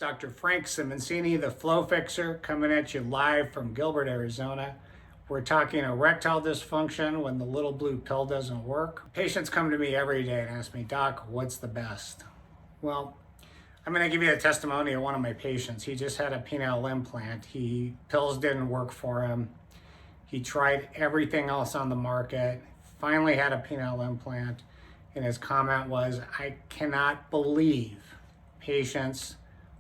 Dr. Frank Simoncini, the Flow Fixer, coming at you live from Gilbert, Arizona. We're talking erectile dysfunction when the little blue pill doesn't work. Patients come to me every day and ask me, Doc, what's the best? Well, I'm going to give you a testimony of one of my patients. He just had a penile implant. Pills didn't work for him. He tried everything else on the market, finally had a penile implant, and his comment was, I cannot believe patients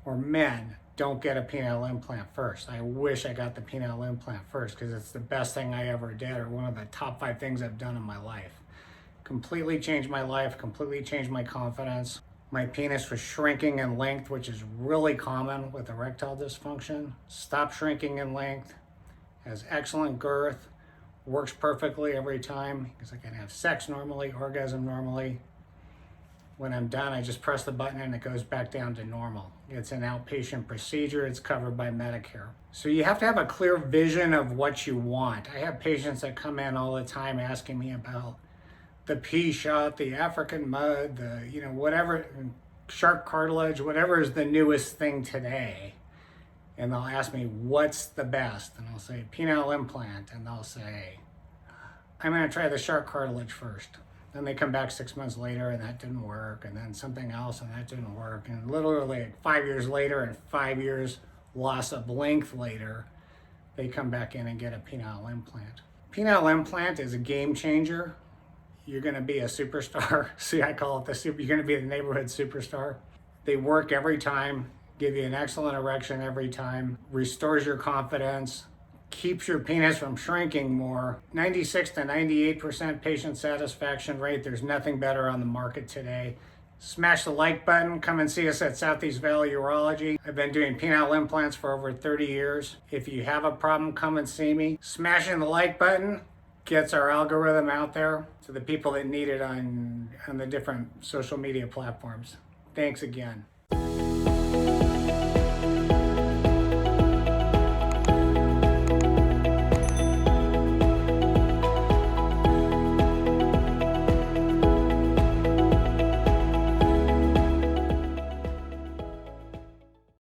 or men don't get a penile implant first. I wish I got the penile implant first because it's the best thing I ever did, or one of the top 5 things I've done in my life. Completely changed my life, completely changed my confidence. My penis was shrinking in length, which is really common with erectile dysfunction. Stopped shrinking in length, has excellent girth, works perfectly every time because I can have sex normally, orgasm normally. When I'm done, I just press the button and it goes back down to normal. It's an outpatient procedure. It's covered by Medicare. So you have to have a clear vision of what you want. I have patients that come in all the time asking me about the pea shot, the African mud, whatever, shark cartilage, whatever is the newest thing today. And they'll ask me, what's the best? And I'll say, penile implant. And they'll say, I'm going to try the shark cartilage first. Then they come back 6 months later and that didn't work, and then something else and that didn't work. And literally 5 years later and 5 years loss of length later, they come back in and get a penile implant. Penile implant is a game changer. You're going to be a superstar. See, I call it you're going to be the neighborhood superstar. They work every time, give you an excellent erection every time, restores your confidence, keeps your penis from shrinking more. 96 to 98% patient satisfaction rate. There's nothing better on the market today. Smash the like button. Come and see us at Southeast Valley Urology. I've been doing penile implants for over 30 years. If you have a problem, come and see me. Smashing the like button gets our algorithm out there to the people that need it on the different social media platforms. Thanks again.